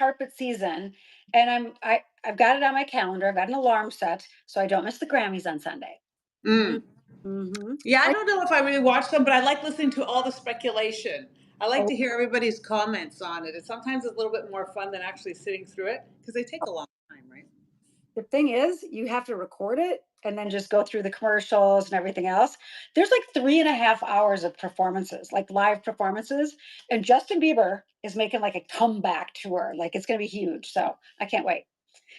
carpet season, and I've got it on my calendar. I've got an alarm set so I don't miss the Grammys on Sunday. Mm. Mm-hmm. Yeah, I don't know if I really watch them, but I like listening to all the speculation. I like Oh, to hear everybody's comments on it. And sometimes it's a little bit more fun than actually sitting through it because they take a long time, right? the thing is, you have to record it and then just go through the commercials and everything else. There's like 3.5 hours of performances, like live performances. And Justin Bieber is making like a comeback tour. Like it's going to be huge. So I can't wait.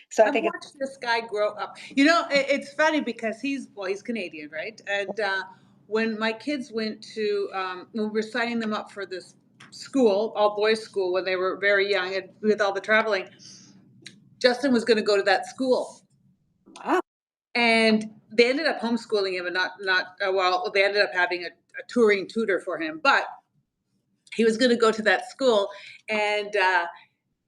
So I I've think it's, watched this guy grow up. You know, it's funny because he's Canadian, right? And when my kids went to, when we were signing them up for this school, all boys school, when they were very young and with all the traveling, Justin was going to go to that school. wow. And they ended up homeschooling him and not well, they ended up having a touring tutor for him, but he was going to go to that school. And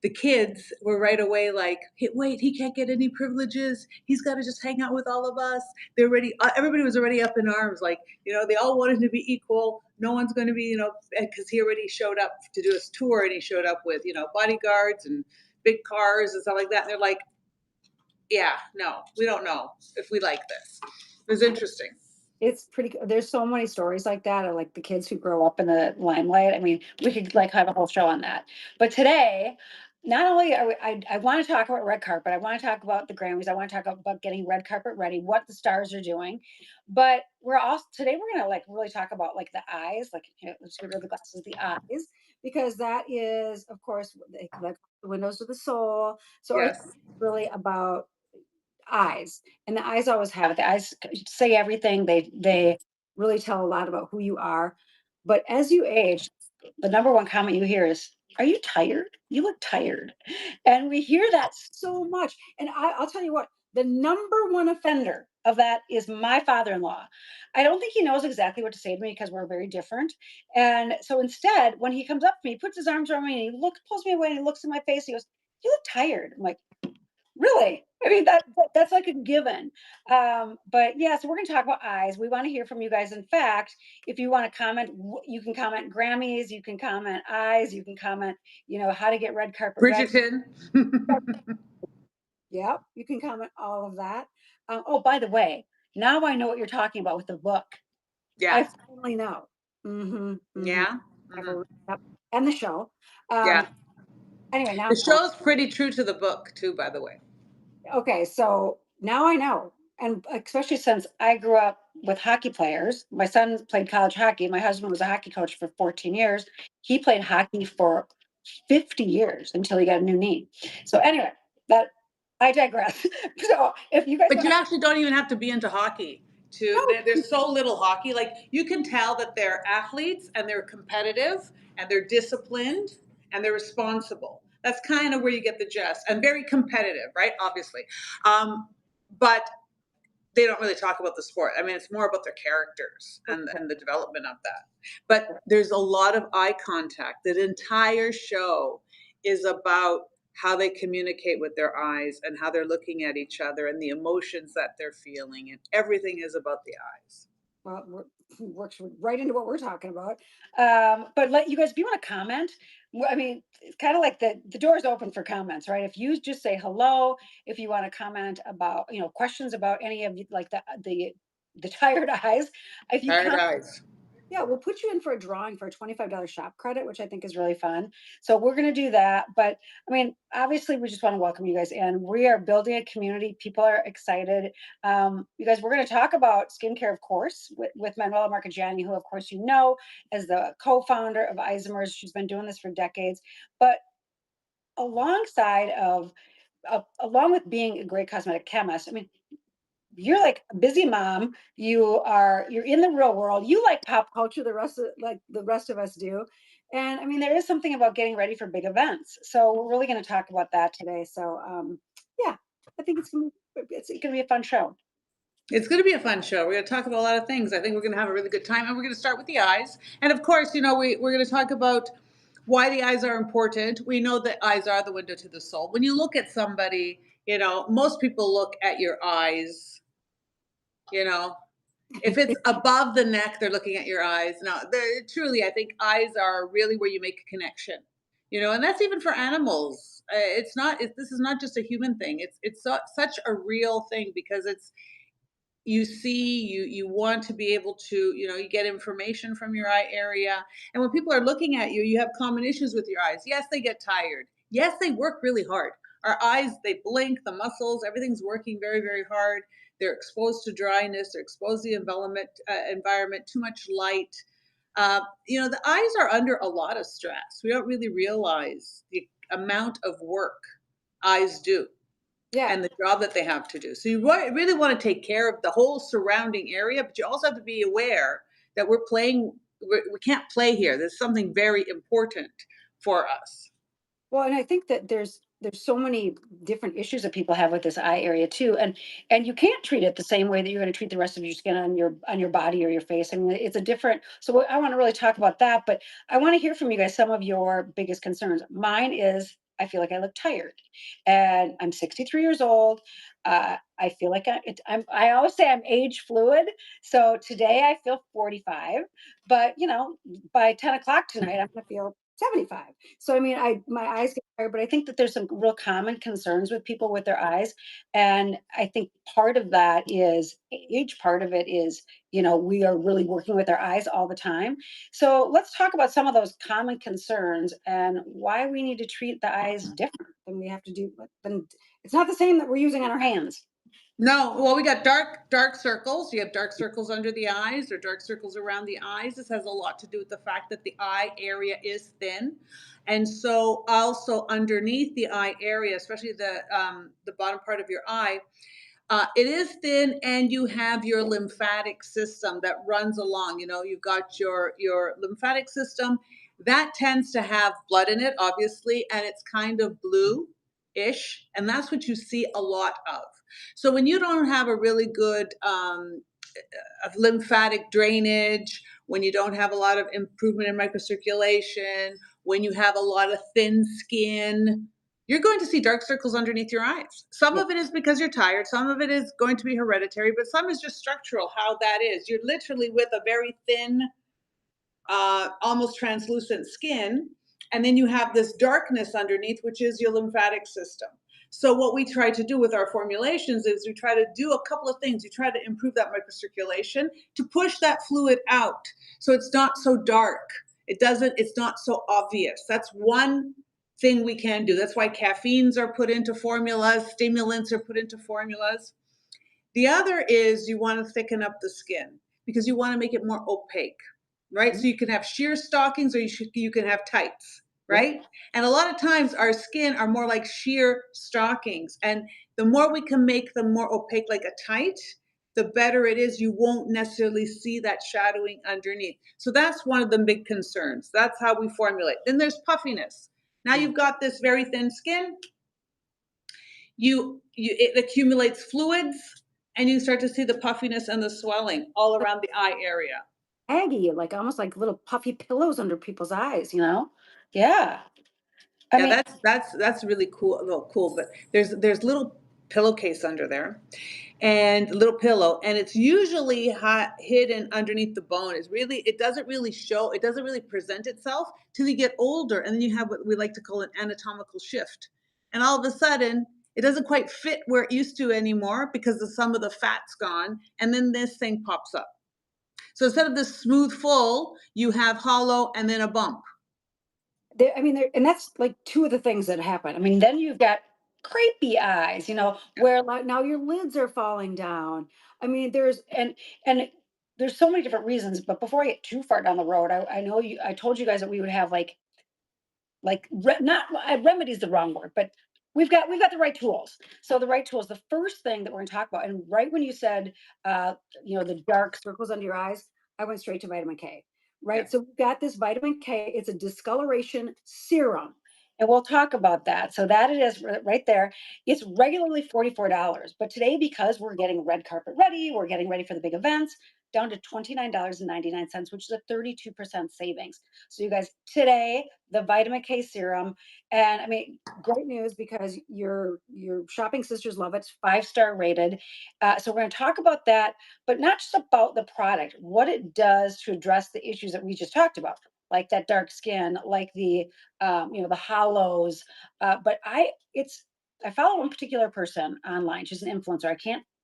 the kids were right away like, hey, wait, he can't get any privileges. He's got to just hang out with all of us. They're ready. Everybody was already up in arms. Like, they all wanted to be equal. No one's going to be, because he already showed up to do his tour and he showed up with, bodyguards and big cars and stuff like that. And they're like, yeah, no, we don't know if we like this. It was interesting. It's pretty, there's so many stories like that, or like the kids who grow up in the limelight. I mean, we could like have a whole show on that. But today, not only I want to talk about red carpet, I want to talk about the Grammys, I want to talk about getting red carpet ready, what the stars are doing. But we're also today we're gonna like really talk about like the eyes, like let's get rid of the glasses, the eyes, because that is, of course, like the windows of the soul. So our Yes. really about eyes, and the eyes always have it. The eyes say everything. They really tell a lot about who you are. But as you age, the number one comment you hear is, "Are you tired? You look tired." And we hear that so much. And I'll tell you what, the number one offender of that is my father-in-law. I don't think he knows exactly what to say to me because we're very different. And so instead, when he comes up to me, he puts his arms around me and pulls me away and he looks in my face. He goes, "You look tired." I'm like, really? I mean, that's like a given. But yeah, so we're going to talk about eyes. We want to hear from you guys. In fact, if you want to comment, you can comment Grammys, you can comment eyes, you can comment, how to get red carpet ready. Bridgerton. Yeah, you can comment all of that. Oh, by the way, now I know what you're talking about with the book. Yeah. I finally know. Mm-hmm. Yeah. Hmm. Yep. And the show. Yeah. Um, anyway, now The I'm telling. show's pretty true to the book too, by the way. Okay, so now I know. And especially since I grew up with hockey players. My son played college hockey. My husband was a hockey coach for 14 years. He played hockey for 50 years until he got a new knee. So anyway, that I digress. So if you guys But want you to actually don't even have to be into hockey to know, there's so little hockey. Like you can tell that they're athletes and they're competitive and they're disciplined and they're responsible. That's kind of where you get the gist and very competitive, right? Obviously. But they don't really talk about the sport. I mean, it's more about their characters and the development of that. But there's a lot of eye contact. The entire show is about how they communicate with their eyes and how they're looking at each other and the emotions that they're feeling. And everything is about the eyes. well, works right into what we're talking about. But let you guys, if you want to comment, I mean, it's kind of like the door's open for comments, right? If you just say hello, if you want to comment about, questions about any of like the tired eyes, if you Tired comment. eyes. Yeah, we'll put you in for a drawing for a $25 shop credit, which I think is really fun. So we're going to do that. But I mean, obviously, we just want to welcome you guys in. We are building a community. People are excited. You guys, we're going to talk about skincare, of course, with Manuela Marcagiani, who, of course, as the co-founder of Isomers. She's been doing this for decades. But alongside of, along with being a great cosmetic chemist, I mean, you're like a busy mom. You're in the real world. You like pop culture, like the rest of us do. And I mean, there is something about getting ready for big events. So we're really going to talk about that today. So yeah, I think it's gonna be a fun show. It's going to be a fun show. We're going to talk about a lot of things. I think we're going to have a really good time. And we're going to start with the eyes. And of course, we're going to talk about why the eyes are important. We know that eyes are the window to the soul. When you look at somebody, most people look at your eyes, if it's above the neck, they're looking at your eyes. No, truly, I think eyes are really where you make a connection, and that's even for animals. It's not. This is not just a human thing. It's such a real thing because it's you see you want to be able to you get information from your eye area, and when people are looking at you, you have common issues with your eyes. Yes, they get tired. Yes, they work really hard. Our eyes, they blink, the muscles, everything's working very, very hard. They're exposed to dryness, they're exposed to the environment, too much light. The eyes are under a lot of stress. We don't really realize the amount of work eyes do Yeah. and the job that they have to do. So you really want to take care of the whole surrounding area, but you also have to be aware that we can't play here. There's something very important for us. Well, and I think that there's so many different issues that people have with this eye area too, and you can't treat it the same way that you're going to treat the rest of your skin on your body or your face. I mean, it's a different. So I want to really talk about that, but I want to hear from you guys some of your biggest concerns. Mine is I feel like I look tired, and I'm 63 years old. I feel like I always say I'm age fluid. So today I feel 45, but by 10 o'clock tonight I'm going to feel 75. So I mean, my eyes get tired, but I think that there's some real common concerns with people with their eyes, and I think part of that is age. Part of it is we are really working with our eyes all the time. So let's talk about some of those common concerns and why we need to treat the eyes different than we have to do. Than it's not the same that we're using on our hands. No, well, we got dark circles. You have dark circles under the eyes or dark circles around the eyes. This has a lot to do with the fact that the eye area is thin. And so also underneath the eye area, especially the bottom part of your eye, it is thin, and you have your lymphatic system that runs along. You've got your lymphatic system that tends to have blood in it, obviously, and it's kind of blue-ish, and that's what you see a lot of. So when you don't have a really good of lymphatic drainage, when you don't have a lot of improvement in microcirculation, when you have a lot of thin skin, you're going to see dark circles underneath your eyes. Some Yeah. of it is because you're tired, some of it is going to be hereditary, but some is just structural, how that is. You're literally with a very thin, almost translucent skin, and then you have this darkness underneath, which is your lymphatic system. So what we try to do with our formulations is we try to do a couple of things. You try to improve that microcirculation to push that fluid out so it's not so dark. It's not so obvious. That's one thing we can do. That's why caffeines are put into formulas, stimulants are put into formulas. The other is you want to thicken up the skin because you want to make it more opaque, right? So you can have sheer stockings or you can have tights, Yeah. right? And a lot of times our skin are more like sheer stockings. And the more we can make them more opaque, like a tight, the better it is. You won't necessarily see that shadowing underneath. So that's one of the big concerns. That's how we formulate. Then there's puffiness. Now you've got this very thin skin. It accumulates fluids, and you start to see the puffiness and the swelling all around the eye area. Aggie, like almost like little puffy pillows under people's eyes. Yeah. I Yeah, mean, that's really cool, a little cool. But there's little pillowcase under there, and little pillow, and it's usually hidden underneath the bone. It doesn't really show, it doesn't really present itself till you get older, and then you have what we like to call an anatomical shift, and all of a sudden it doesn't quite fit where it used to anymore because some of the fat's gone, and then this thing pops up. So instead of this smooth full, you have hollow and then a bump. and that's like two of the things that happen. I mean, then you've got creepy eyes, Yeah. where like now your lids are falling down. I mean, and there's so many different reasons. But before I get too far down the road, I know I told you guys that we would have not remedy is the wrong word, but we've got the right tools. So the right tools. The first thing that we're going to talk about, and right when you said, the dark circles under your eyes, I went straight to vitamin K. Right. So Yes. we've got this vitamin K. It's a discoloration serum. And we'll talk about that. So that it is right there. It's regularly $44. But today, because we're getting red carpet ready, we're getting ready for the big events, down to $29.99, which is a 32% savings. So you guys, today, the vitamin K serum. And I mean, great news because your shopping sisters love it. It's 5-star rated. So we're going to talk about that, but not just about the product, what it does to address the issues that we just talked about, like that dark skin, like the the hollows. But I follow one particular person online. She's an influencer.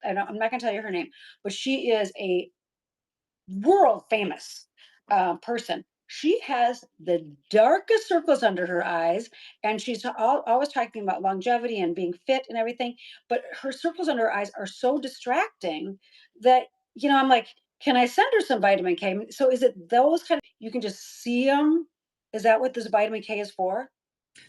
I'm not gonna tell you her name, but she is a world famous person. She has the darkest circles under her eyes, and she's always talking about longevity and being fit and everything. But her circles under her eyes are so distracting that, I'm like, can I send her some vitamin K? So is it those kind of, you can just see them? Is that what this vitamin K is for?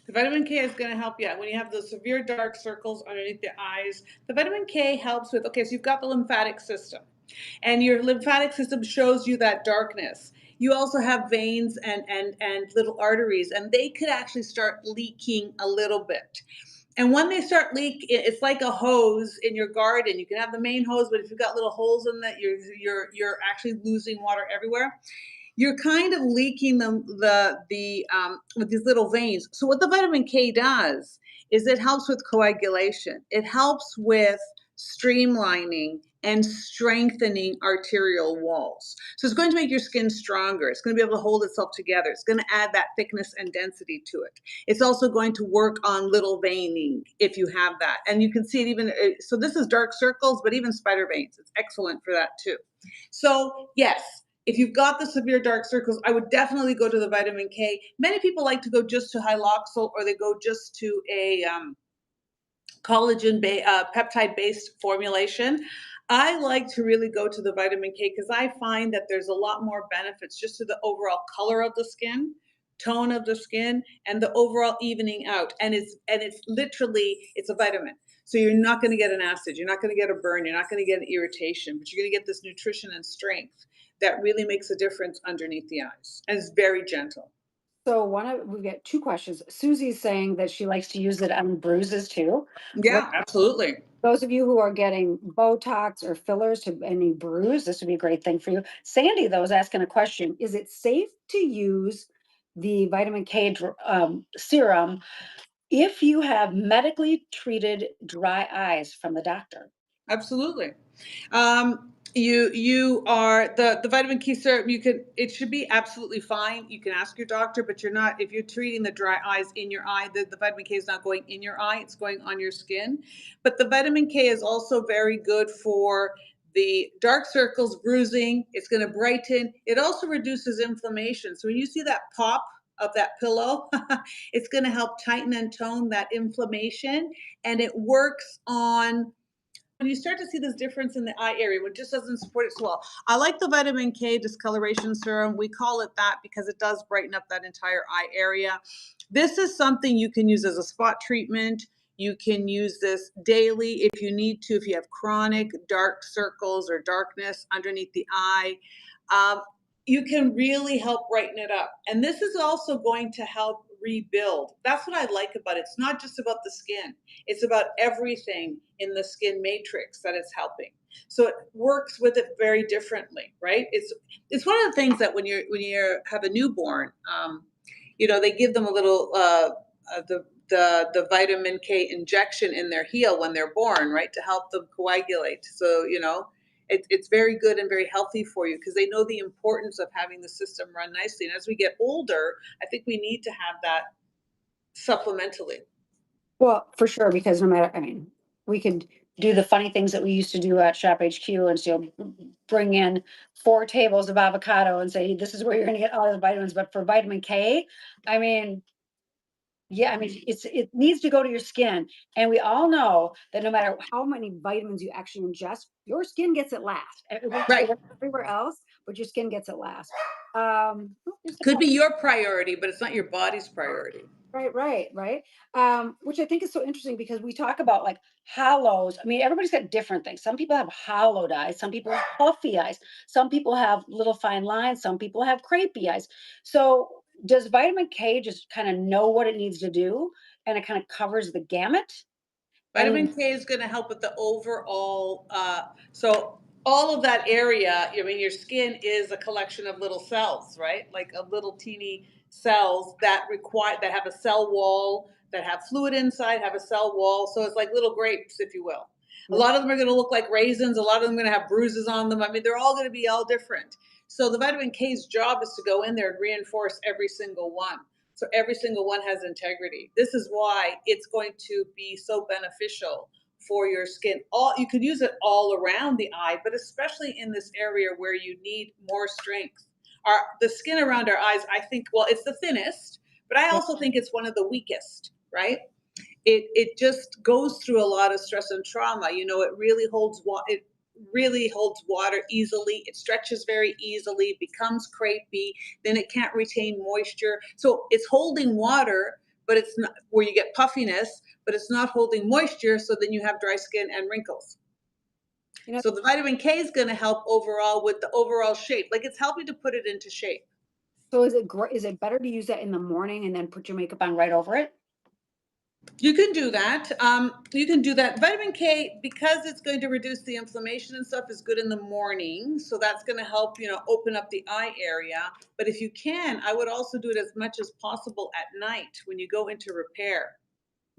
The vitamin K is going to help you when you have those severe dark circles underneath the eyes. The vitamin K helps with, okay, so you've got the lymphatic system, and your lymphatic system shows you that darkness. You also have veins and little arteries, and they could actually start leaking a little bit. And when they start leak, it's like a hose in your garden. You can have the main hose, but if you've got little holes in that, you're actually losing water everywhere. You're kind of leaking the with these little veins. So what the vitamin K does is it helps with coagulation. It helps with streamlining and strengthening arterial walls. So it's going to make your skin stronger. It's going to be able to hold itself together. It's going to add that thickness and density to it. It's also going to work on little veining if you have that. And you can see it even, so this is dark circles, but even spider veins. It's excellent for that too. So yes, if you've got the severe dark circles, I would definitely go to the vitamin K. Many people like to go just to hyloxal, or they go just to a peptide-based formulation. I like to really go to the vitamin K because I find that there's a lot more benefits just to the overall color of the skin, tone of the skin, and the overall evening out. And it's literally, it's a vitamin. So you're not going to get an acid, you're not going to get a burn, you're not going to get an irritation, but you're going to get this nutrition and strength that really makes a difference underneath the eyes, and it's very gentle. So we get two questions. Susie's saying that she likes to use it on bruises too. What Yeah, absolutely. those of you who are getting Botox or fillers to any bruise, this would be a great thing for you. Sandy, though, is asking a question. Is it safe to use the vitamin K serum if you have medically treated dry eyes from the doctor? Absolutely. You are the vitamin K syrup. It should be absolutely fine. You can ask your doctor, but you're not, if you're treating the dry eyes in your eye, the vitamin K is not going in your eye, it's going on your skin. But the vitamin K is also very good for the dark circles, bruising. It's going to brighten. It also reduces inflammation. So when you see that pop of that pillow, it's going to help tighten and tone that inflammation, and it works on when you start to see this difference in the eye area, when it just doesn't support it so well. I like the vitamin K discoloration serum. We call it that because it does brighten up that entire eye area. This is something you can use as a spot treatment. You can use this daily if you need to, if you have chronic dark circles or darkness underneath the eye. You can really help brighten it up. And this is also going to help rebuild. That's what I like about it. It's not just about the skin. It's about everything in the skin matrix that it's helping. So it works with it very differently, right? It's one of the things that when you have a newborn, they give them a little the vitamin K injection in their heel when they're born, right, to help them coagulate. So it's very good and very healthy for you because they know the importance of having the system run nicely. And as we get older, I think we need to have that supplementally. Well, for sure, because no matter, I mean, we could do the funny things that we used to do at Shop HQ and still bring in 4 tables of avocado and say, this is where you're going to get all the vitamins. But for vitamin K, I mean, yeah, I mean, it needs to go to your skin. And we all know that no matter how many vitamins you actually ingest, your skin gets it last. It Right. works everywhere else, but your skin gets it last. Could be your priority, but it's not your body's priority. Right. Which I think is so interesting because we talk about like hollows. I mean, everybody's got different things. Some people have hollowed eyes, some people have puffy eyes, some people have little fine lines, some people have crepey eyes. So does vitamin K just kind of know what it needs to do and it kind of covers the gamut? Vitamin And K is going to help with the overall, so all of that area, I mean, your skin is a collection of little cells, right? Like a little teeny cells that have a cell wall, that have fluid inside, have a cell wall. So it's like little grapes, if you will. A lot of them are going to look like raisins. A lot of them are going to have bruises on them. I mean, they're all going to be all different. So the vitamin K's job is to go in there and reinforce every single one. So every single one has integrity. This is why it's going to be so beneficial for your skin. All you could use it all around the eye, but especially in this area where you need more strength. The skin around our eyes, I think, well, it's the thinnest, but I Yep. also think it's one of the weakest, right? It just goes through a lot of stress and trauma. You know, it really holds water easily. It stretches very easily, becomes crepey, then it can't retain moisture. So it's holding water, but it's not where you get puffiness, but it's not holding moisture. So then you have dry skin and wrinkles. You know, So the vitamin K is going to help overall with the overall shape. Like it's helping to put it into shape. so is it better to use that in the morning and then put your makeup on right over it? You can do that. You can do that. Vitamin K, because it's going to reduce the inflammation and stuff, is good in the morning. So that's going to help, open up the eye area. But if you can, I would also do it as much as possible at night when you go into repair,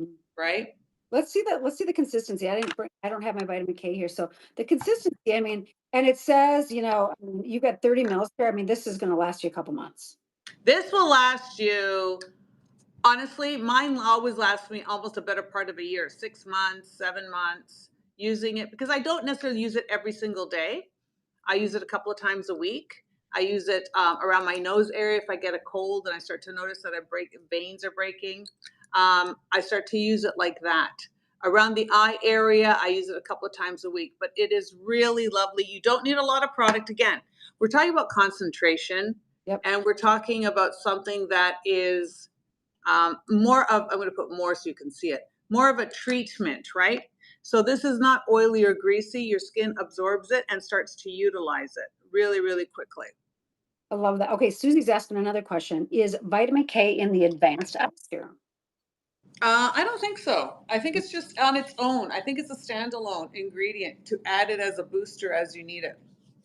Mm. right? Let's see the consistency. I don't have my vitamin K here. So the consistency, I mean, and it says, I mean, you got 30 mils here. I mean, this is going to last you a couple months. This will last you, honestly, mine always lasts me almost a better part of a year, 6 months, 7 months using it because I don't necessarily use it every single day. I use it a couple of times a week. I use it around my nose area if I get a cold and I start to notice that veins are breaking. I start to use it like that. Around the eye area, I use it a couple of times a week, but it is really lovely. You don't need a lot of product. Again, we're talking about concentration Yep. and we're talking about something that is more of, I'm going to put more so you can see it, more of a treatment, right? So this is not oily or greasy. Your skin absorbs it and starts to utilize it really, really quickly. I love that. Okay, Susie's asking another question. Is vitamin K in the advanced eye serum? I don't think so. I think it's just on its own. I think it's a standalone ingredient to add it as a booster as you need it.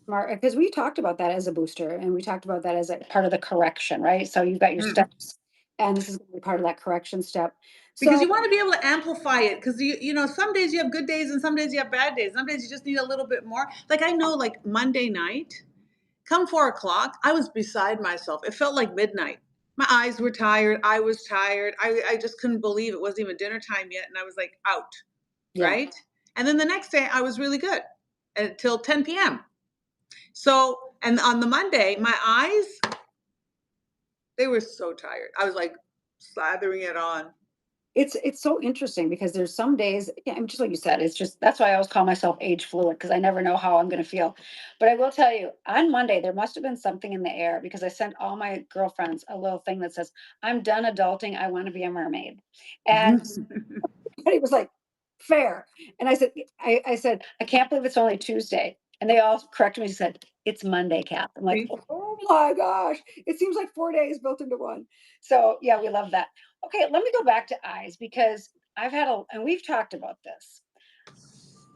Smart, because we talked about that as a booster and we talked about that as a part of the correction, right? So you've got your Mm. steps and this is going to be part of that correction step. Because So you want to be able to amplify it because some days you have good days and some days you have bad days. Some days you just need a little bit more. Like I know like Monday night, come 4 o'clock, I was beside myself. It felt like midnight. My eyes were tired. I was tired. I just couldn't believe it wasn't even dinner time yet. And I was like out, yeah, right? And then the next day I was really good until 10 p.m. So, and on the Monday, my eyes, they were so tired. I was like slathering it on. it's so interesting because there's some days, yeah, and just like you said, it's just that's why I always call myself age fluid because I never know how I'm going to feel. But I will tell you, on Monday there must have been something in the air because I sent all my girlfriends a little thing that says, "I'm done adulting. I want to be a mermaid," and and he was like, fair. And I said, I can't believe it's only Tuesday. And they all corrected me and said, it's Monday, Cap. I'm like, oh my gosh. It seems like 4 days built into one. So yeah, we love that. Okay, let me go back to eyes because and we've talked about this.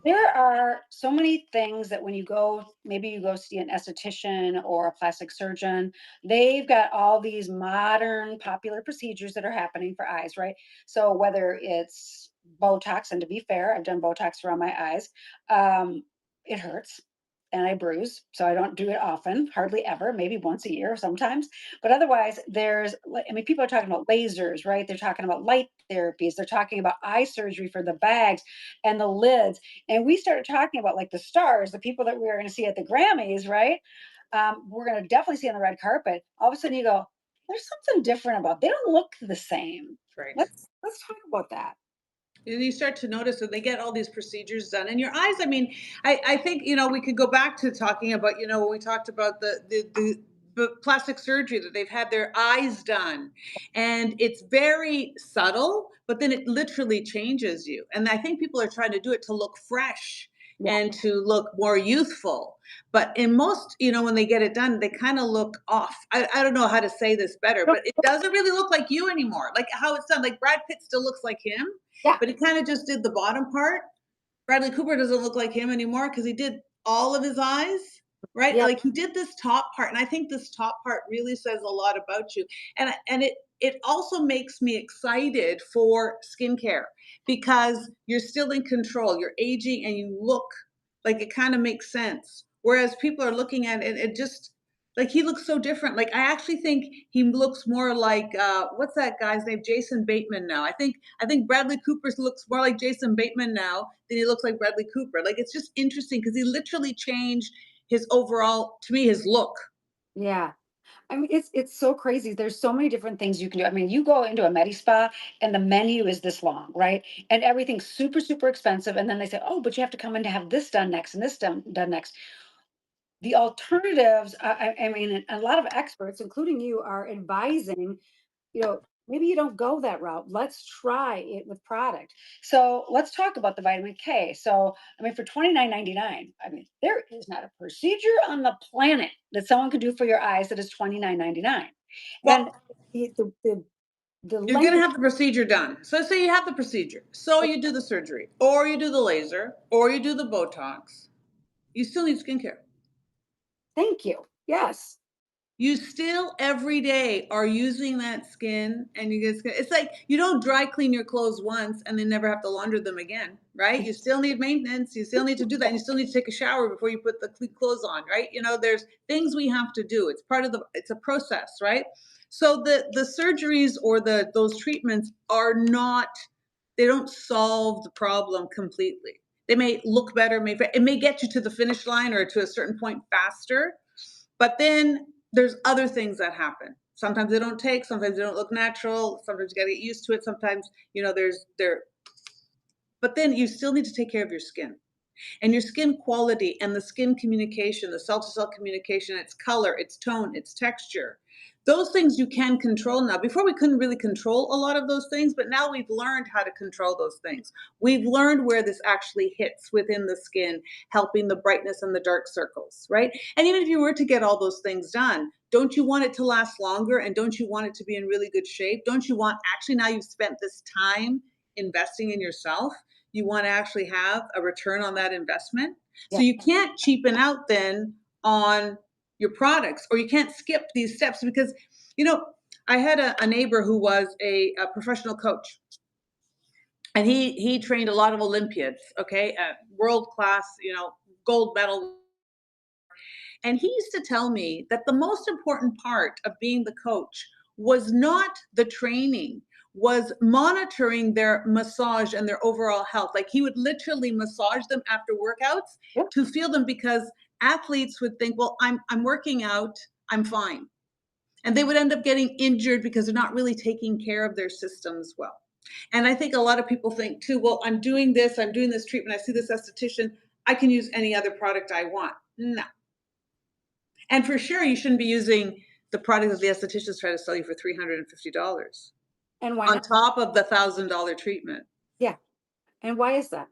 There are so many things that when you go, maybe you go see an esthetician or a plastic surgeon, they've got all these modern popular procedures that are happening for eyes, right? So whether it's Botox, and to be fair, I've done Botox around my eyes, it hurts and I bruise. So I don't do it often, hardly ever, maybe once a year sometimes. But otherwise, I mean, people are talking about lasers, right? They're talking about light therapies. They're talking about eye surgery for the bags and the lids. And we started talking about like the stars, the people that we were going to see at the Grammys, right? We're going to definitely see on the red carpet. All of a sudden, you go, "There's something different about. They don't look the same." Right. Let's talk about that. And you start to notice that they get all these procedures done in your eyes. I mean, I think, we could go back to talking about, when we talked about the plastic surgery that they've had their eyes done. And it's very subtle, but then it literally changes you. And I think people are trying to do it to look fresh Yeah, and to look more youthful. But in most, when they get it done, they kind of look off. I don't know how to say this better, but it doesn't really look like you anymore. Like how it's done. Like Brad Pitt still looks like him, yeah, but he kind of just did the bottom part. Bradley Cooper doesn't look like him anymore because he did all of his eyes, right? yeah. Like he did this top part, and I think this top part really says a lot about you. And it also makes me excited for skincare because you're still in control. You're aging, and you look like it kind of makes sense. Whereas people are looking at it, it just Like he looks so different. Like I actually think he looks more like what's that guy's name? Jason Bateman now. I think Bradley Cooper looks more like Jason Bateman now than he looks like Bradley Cooper. Like it's just interesting because he literally changed his overall, to me, his look. Yeah. I mean, it's so crazy. There's so many different things you can do. I mean, you go into a Medi Spa and the menu is this long, right? And everything's super, super expensive. And then they say, oh, but you have to come in to have this done next and this done next. The alternatives, I mean, a lot of experts, including you, are advising, maybe you don't go that route. Let's try it with product. So let's talk about the vitamin K. So, I mean, for 29.99, I mean, there is not a procedure on the planet that someone could do for your eyes that is 29.99. And Well, the you're length gonna of have the procedure done. So say you have the procedure. So you do the surgery, or you do the laser, or you do the Botox. You still need skincare. thank you. Yes. You still every day are using that skin and you get skin. It's like you don't dry clean your clothes once and then never have to launder them again, right? You still need maintenance. You still need to do that. And you still need to take a shower before you put the clean clothes on, right? There's things we have to do. It's part of it's a process, right? So the surgeries or those treatments are not, they don't solve the problem completely. They may look better, it may get you to the finish line or to a certain point faster, but then there's other things that happen. Sometimes they don't take, sometimes they don't look natural, sometimes you got to get used to it. Sometimes, there's there, but then you still need to take care of your skin and your skin quality and the skin communication, the cell to cell communication, its color, its tone, its texture. Those things you can control now. Before we couldn't really control a lot of those things, but now we've learned how to control those things. We've learned where this actually hits within the skin, helping the brightness and the dark circles, right? And even if you were to get all those things done, don't you want it to last longer and don't you want it to be in really good shape? Don't you want, actually, now you've spent this time investing in yourself, you want to actually have a return on that investment. So Yeah. you can't cheapen out then on your products, or you can't skip these steps because, I had a neighbor who was a professional coach, and he trained a lot of Olympians, okay, world class, gold medal. And he used to tell me that the most important part of being the coach was not the training, was monitoring their massage and their overall health. Like he would literally massage them after workouts Yeah. to feel them, because athletes would think, well, I'm working out, I'm fine. And they would end up getting injured because they're not really taking care of their systems well. And I think a lot of people think too, well, I'm doing this treatment, I see this esthetician, I can use any other product I want. No. And for sure, you shouldn't be using the product that the estheticians try to sell you for $350 And why on not? top of the $1,000 treatment. Yeah. And why is that?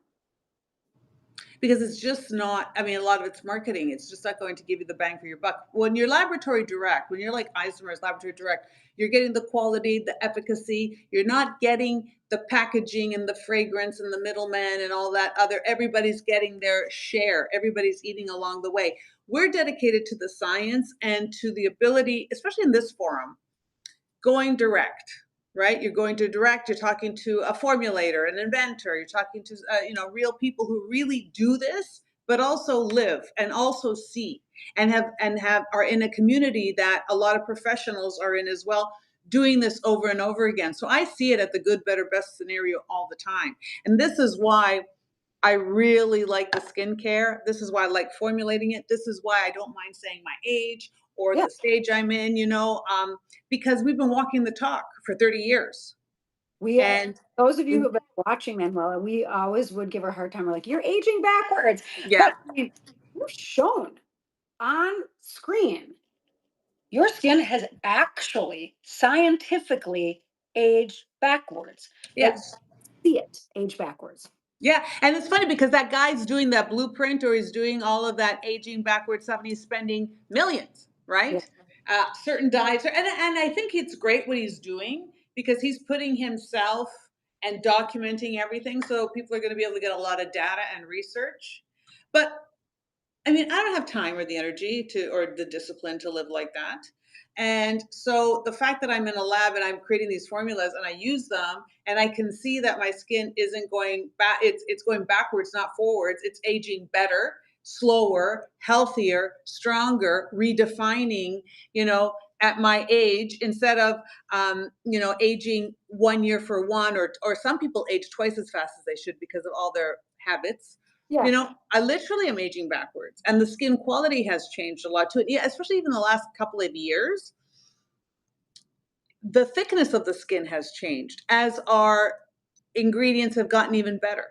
Because it's just not, I mean, a lot of it's marketing. It's just not going to give you the bang for your buck. When you're laboratory direct, when you're like Isomers laboratory direct, you're getting the quality, the efficacy. You're not getting the packaging and the fragrance and the middleman and all that other. Everybody's getting their share. Everybody's eating along the way. We're dedicated to the science and to the ability, especially in this forum, going direct, right? You're going to direct, you're talking to a formulator, an inventor, you're talking to, real people who really do this, but also live and also see and have are in a community that a lot of professionals are in as well, doing this over and over again. So I see it at the good, better, best scenario all the time. And this is why I really like the skincare. This is why I like formulating it. This is why I don't mind saying my age or Yeah. the stage I'm in, because we've been walking the talk for 30 years. We, And those of you who we, have been watching Manuela, we always would give her a hard time. We're like, you're aging backwards. yeah, But I mean, you've shown on screen, your skin has actually scientifically aged backwards. Like, yes. see it age backwards. Yeah, and it's funny because that guy's doing that blueprint or he's doing all of that aging backwards stuff and he's spending millions, Yeah. right? Certain diets, and I think it's great what he's doing because he's putting himself and documenting everything, so people are going to be able to get a lot of data and research. But I mean, I don't have time or the energy or the discipline to live like that. And so the fact that I'm in a lab and I'm creating these formulas and I use them and I can see that my skin isn't going back, it's going backwards, not forwards, it's aging better. slower, healthier, stronger, redefining, at my age, instead of, aging 1 year for one, or some people age twice as fast as they should because of all their habits. Yeah. I literally am aging backwards, and the skin quality has changed a lot too, especially even the last couple of years. The thickness of the skin has changed as our ingredients have gotten even better,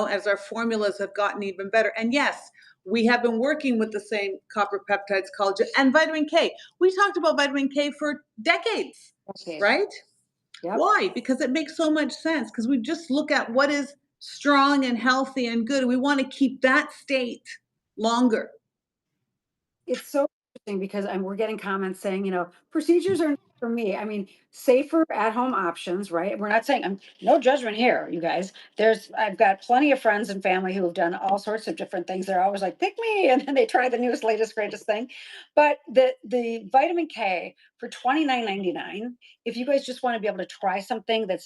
as our formulas have gotten even better. And yes, we have been working with the same copper peptides, collagen, and vitamin K. We talked about vitamin K for decades, Okay. right? Yep. Why? Because it makes so much sense. Because we just look at what is strong and healthy and good. We want to keep that state longer. It's so interesting because we're getting comments saying, procedures are not for me. I mean, safer at-home options, right? We're not saying, no judgment here, you guys. I've got plenty of friends and family who have done all sorts of different things. They're always like, pick me, and then they try the newest, latest, greatest thing. But the vitamin K for $29.99, if you guys just want to be able to try something that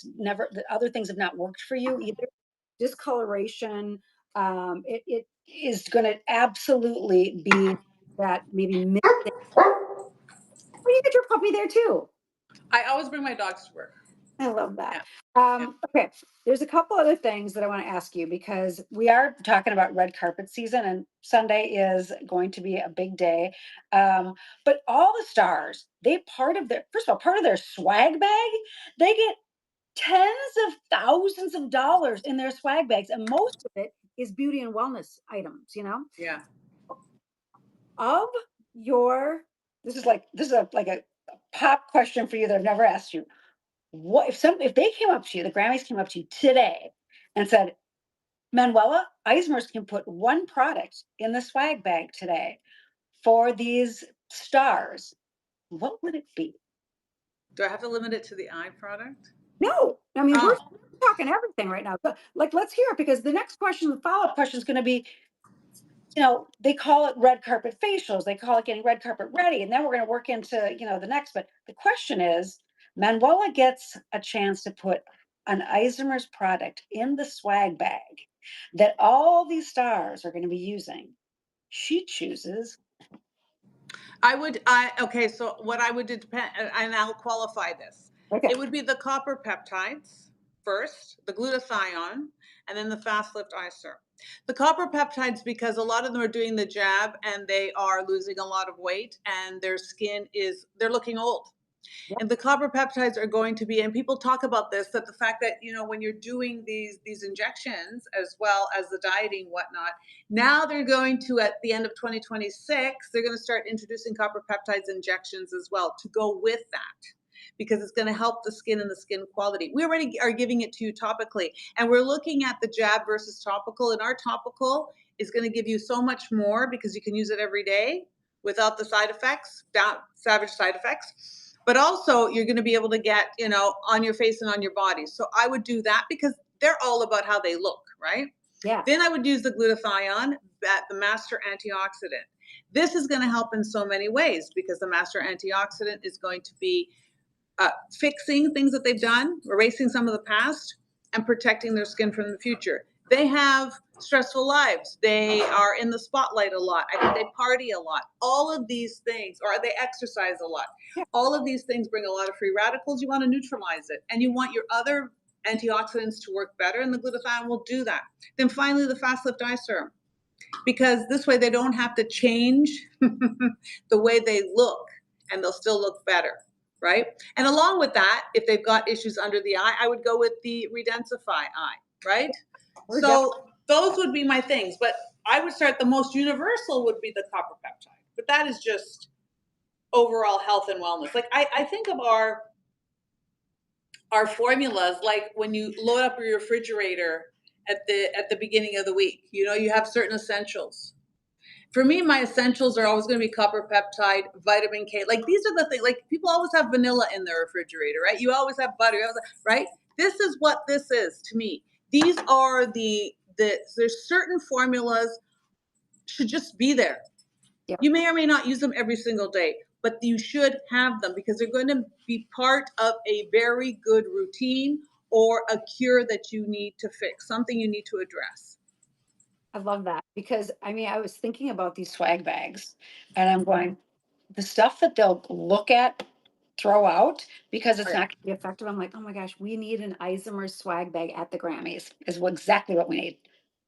other things have not worked for you, either discoloration, it is going to absolutely be that maybe missing. Well, you get your puppy there too. I always bring my dogs to work. I love that. Yeah. Yeah. Okay, there's a couple other things that I want to ask you because we are talking about red carpet season, and Sunday is going to be a big day. But all the stars, first of all, part of their swag bag, they get tens of thousands of dollars in their swag bags, and most of it is beauty and wellness items. Yeah. Of your this is like a pop question for you that I've never asked you. What if they came up to you, the Grammys came up to you today and said, Manuela, Isomers can put one product in the swag bag today for these stars, what would it be? Do I have to limit it to the eye product? No, I mean we're Oh, talking everything right now. But let's hear it because the next question, the follow-up question is going to be, they call it red carpet facials. They call it getting red carpet ready. And then we're going to work into, the next. But the question is, Manuela gets a chance to put an Isomers product in the swag bag that all these stars are going to be using. She chooses. okay, so what I would do, and I'll qualify this. Okay. It would be the copper peptides first, the glutathione, and then the fast lift eye serum. The copper peptides, because a lot of them are doing the jab and they are losing a lot of weight and their skin they're looking old. Yep. And the copper peptides are going to be, and people talk about this, that the fact that, when you're doing these injections as well as the dieting, whatnot, now they're going to, at the end of 2026, they're going to start introducing copper peptides injections as well to go with that, because it's going to help the skin and the skin quality. We already are giving it to you topically, and we're looking at the jab versus topical, and our topical is going to give you so much more because you can use it every day without the side effects, savage side effects. But also you're going to be able to get, on your face and on your body. So I would do that because they're all about how they look, right? Yeah. Then I would use the glutathione, the master antioxidant. This is going to help in so many ways because the master antioxidant is going to be fixing things that they've done, erasing some of the past, and protecting their skin from the future. They have stressful lives. They are in the spotlight a lot. I think they party a lot. All of these things, or they exercise a lot. Yeah. All of these things bring a lot of free radicals. You want to neutralize it. And you want your other antioxidants to work better, and the glutathione will do that. Then finally, the Fast Lift Eye Serum. Because this way they don't have to change the way they look, and they'll still look better. Right? And along with that, if they've got issues under the eye, I would go with the Redensify eye, right? So those would be my things. But I would start, the most universal would be the copper peptide. But that is just overall health and wellness. Like I think of our formulas, like when you load up your refrigerator at the beginning of the week, you have certain essentials. For me, my essentials are always going to be copper peptide, vitamin K. Like these are the things, like people always have vanilla in their refrigerator, right? You always have butter, right? This is what this is to me. These are there's certain formulas should just be there. Yeah. You may or may not use them every single day, but you should have them because they're going to be part of a very good routine or a cure that you need to fix, something you need to address. I love that because I mean, I was thinking about these swag bags and I'm going, the stuff that they'll look at, throw out because Oh, it's yeah. not going to be effective. I'm like, oh my gosh, we need an Isomers swag bag at the Grammys, is exactly what we need.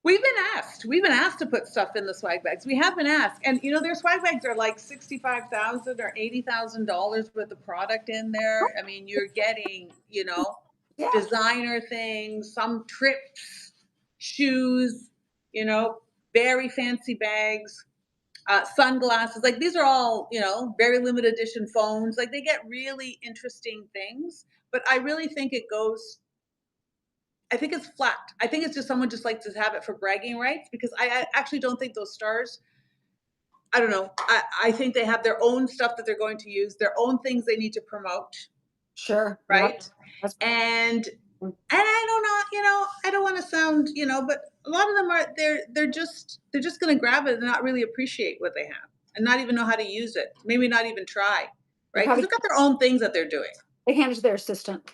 We've been asked. We've been asked to put stuff in the swag bags. We have been asked, and their swag bags are like 65,000 or $80,000 worth of product in there. I mean, you're getting Yeah, designer things, some trips, shoes, you know, very fancy bags, sunglasses. Like these are all very limited edition phones. Like they get really interesting things. But I really think it goes I think it's flat. I think it's just someone just likes to have it for bragging rights because I actually don't think those stars. I don't know. I think they have their own stuff that they're going to use, their own things they need to promote, sure. Yep. right? That's And I don't know. I don't want to sound, but a lot of them are they're just going to grab it and not really appreciate what they have and not even know how to use it. Maybe not even try, they right? Because probably they've got their own things that they're doing. they hand it to their assistant,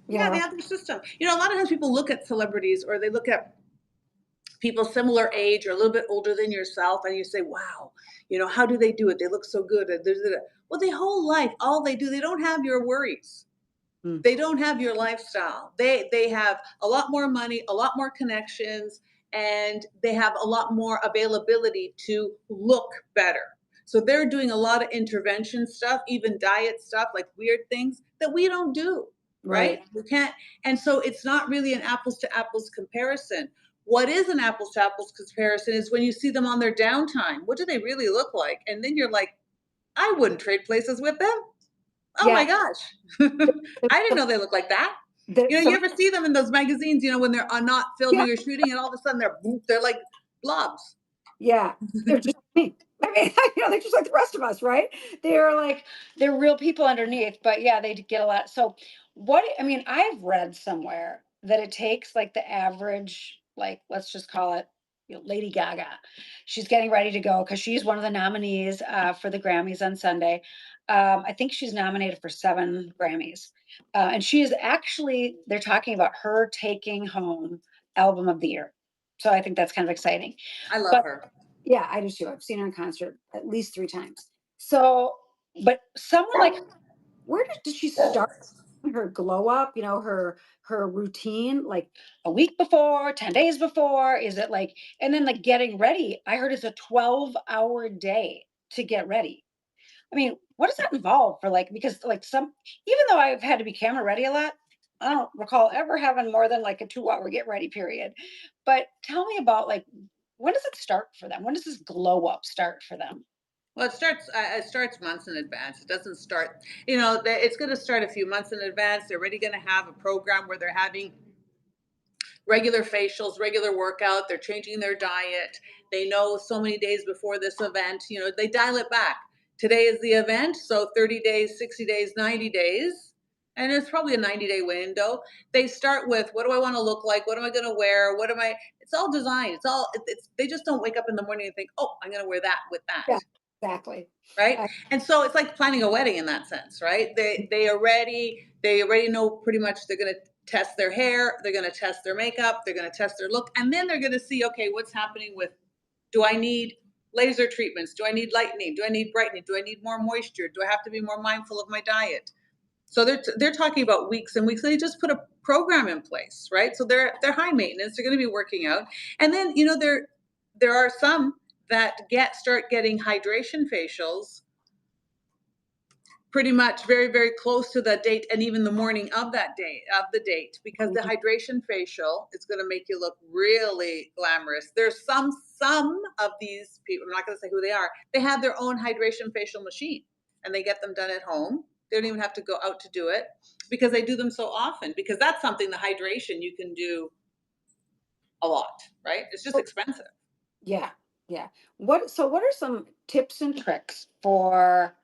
you Yeah, they know. have their system. A lot of times people look at celebrities or they look at people similar age or a little bit older than yourself and you say, wow, how do they do it? They look so good. Well, their whole life, all they do, they don't have your worries. Mm, They don't have your lifestyle. They have a lot more money, a lot more connections, and they have a lot more availability to look better. So they're doing a lot of intervention stuff, even diet stuff, like weird things that we don't do, right? right. We can't. And so it's not really an apples to apples comparison. What is an apples to apples comparison is when you see them on their downtime. What do they really look like? And then you're like, I wouldn't trade places with them. Oh my Yeah. gosh. There's I didn't some, know they looked like that. there's You some, ever see them in those magazines, when they're not yeah. filming or shooting and all of a sudden they're like blobs. Yeah, they're just me. I mean, they're just like the rest of us, right? They're like they're real people underneath, but yeah, they get a lot. So what I mean, I've read somewhere that it takes like the average, like let's just call it, Lady Gaga. She's getting ready to go because she's one of the nominees for the Grammys on Sunday. I think she's nominated for 7 Grammys, and she is actually. They're talking about her taking home Album of the Year. So I think that's kind of exciting. I love But her. yeah, I do too. I've seen her in concert at least 3 times. So, but someone like where did she start her glow up, her routine, like a week before, 10 days before? Is it like and then like getting ready? I heard it's a 12-hour day to get ready. I mean, what does that involve for like because like some even though I've had to be camera ready a lot, I don't recall ever having more than like a 2-hour get ready period. But tell me about like when does it start for them? When does this glow up start for them? Well, it starts months in advance. It doesn't start, it's going to start a few months in advance. They're already going to have a program where they're having regular facials, regular workout. They're changing their diet. They know so many days before this event, they dial it back. Today is the event, so 30 days, 60 days, 90 days. And it's probably a 90-day window. They start with what do I want to look like? What am I going to wear? It's all designed. They just don't wake up in the morning and think, oh, I'm going to wear that with Yeah, that, exactly. right? I, And so it's like planning a wedding in that sense, right? They already know pretty much they're going to test their hair, they're going to test their makeup, they're going to test their look, and then they're going to see, okay, what's happening with, do I need laser treatments? Do I need lightening? Do I need brightening? Do I need more moisture? Do I have to be more mindful of my diet? So they're talking about weeks and weeks. They just put a program in place, right? So they're high maintenance. They're going to be working out, and then there are some that start getting hydration facials pretty much very very close to that date and even the morning of that date of the date because the hydration facial is going to make you look really glamorous. There's some of these people, I'm not going to say who they are, they have their own hydration facial machine and they get them done at home. They don't even have to go out to do it because they do them so often, because that's something, the hydration, you can do a lot, right? It's just expensive. yeah, yeah. What are some tips and tricks for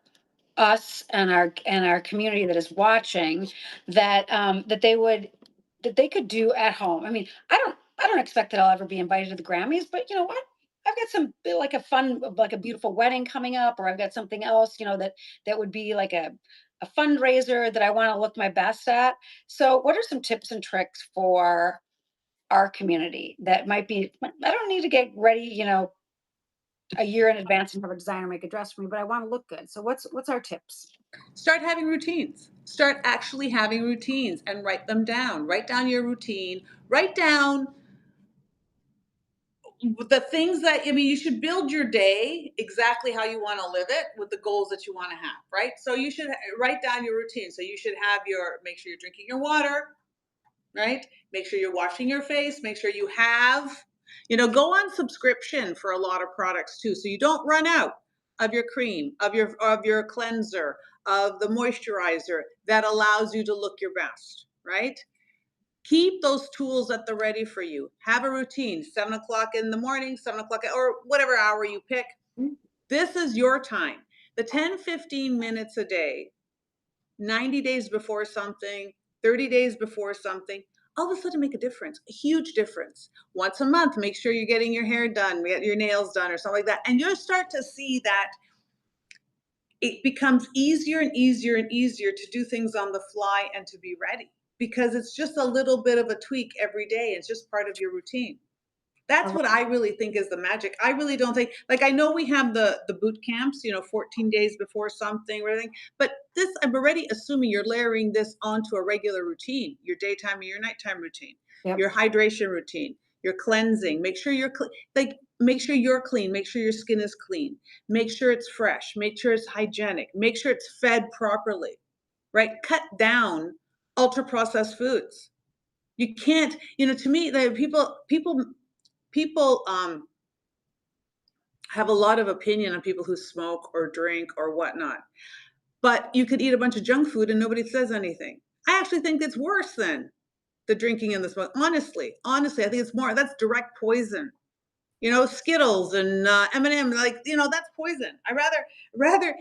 us and our community that is watching that they could do at home? I mean, I don't expect that I'll ever be invited to the Grammys, but you know what? I've got some like a fun like a beautiful wedding coming up, or I've got something else, that would be like a fundraiser that I want to look my best at. So, what are some tips and tricks for our community that might be, I don't need to get ready, a year in advance and have a designer make a dress for me, but I want to look good. So what's our tips? Start having routines. Start actually having routines and write them down. Write down your routine. Write down the things that, I mean, you should build your day exactly how you want to live it with the goals that you want to have, right? So you should write down your routine. So you should have make sure you're drinking your water, right? Make sure you're washing your face. Make sure you have, go on subscription for a lot of products too. So you don't run out of your cream, of your cleanser, of the moisturizer that allows you to look your best, right? Keep those tools at the ready for you. Have a routine, 7 o'clock in the morning, 7 o'clock, or whatever hour you pick. This is your time. The 10, 15 minutes a day, 90 days before something, 30 days before something, all of a sudden make a difference, a huge difference. Once a month, make sure you're getting your hair done, get your nails done or something like that. And you'll start to see that it becomes easier and easier and easier to do things on the fly and to be ready because it's just a little bit of a tweak every day. It's just part of your routine. I That's love what I really think is the magic. I really don't think, like, I know we have the boot camps, 14 days before something or anything, but this, I'm already assuming you're layering this onto a regular routine, your daytime or your nighttime routine, Yep. your hydration routine, your cleansing. Make sure you're make sure you're clean, make sure your skin is clean, make sure it's fresh, make sure it's hygienic, make sure it's fed properly, right? Cut down ultra processed foods. You can't, to me, the people have a lot of opinion on people who smoke or drink or whatnot. But you could eat a bunch of junk food and nobody says anything. I actually think it's worse than the drinking and the smoke. Honestly, I think it's more. That's direct poison. Skittles and M&M, like that's poison. I rather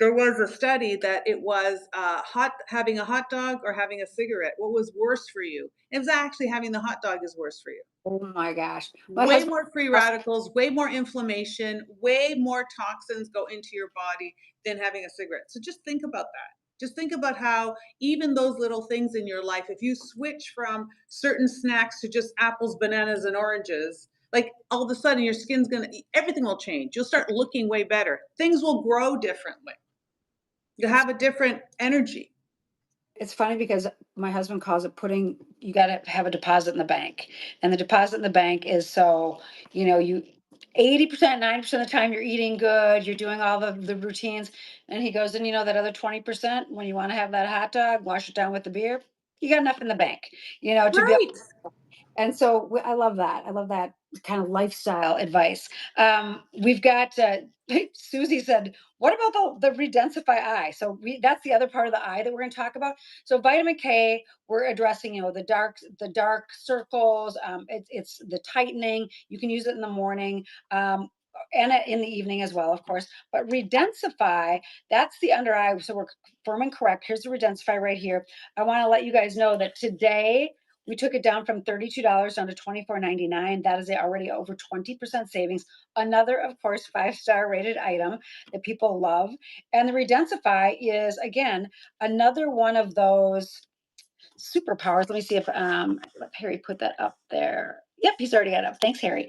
there was a study that it was having a hot dog or having a cigarette. What was worse for you? It was actually having the hot dog is worse for you. Oh my gosh. My Way husband, more free radicals, way more inflammation, way more toxins go into your body than having a cigarette. So just think about that. Just think about how even those little things in your life, if you switch from certain snacks to just apples, bananas, and oranges, like all of a sudden your everything will change. You'll start looking way better. Things will grow differently. You'll have a different energy. it's funny because my husband calls it you got to have a deposit in the bank. And the deposit in the bank is so, you 80%, 90% of the time you're eating good, you're doing all the routines. And he goes, and that other 20%, when you want to have that hot dog, wash it down with the beer, you got enough in the bank, to be able. Right. And so I love that. I love that kind of lifestyle advice. We've got Susie said, what about the Redensify eye? So that's the other part of the eye that we're going to talk about. So vitamin K, we're addressing, the dark circles. It's the tightening. You can use it in the morning. And in the evening as well, of course. But Redensify, that's the under eye. So we're firm and correct. Here's the Redensify right here. I want to let you guys know that today we took it down from $32 down to $24.99. That is already over 20% savings. Another, of course, 5-star rated item that people love. And the Redensify is, again, another one of those superpowers. Let me see if let Harry put that up there. Yep, he's already got it up. Thanks, Harry.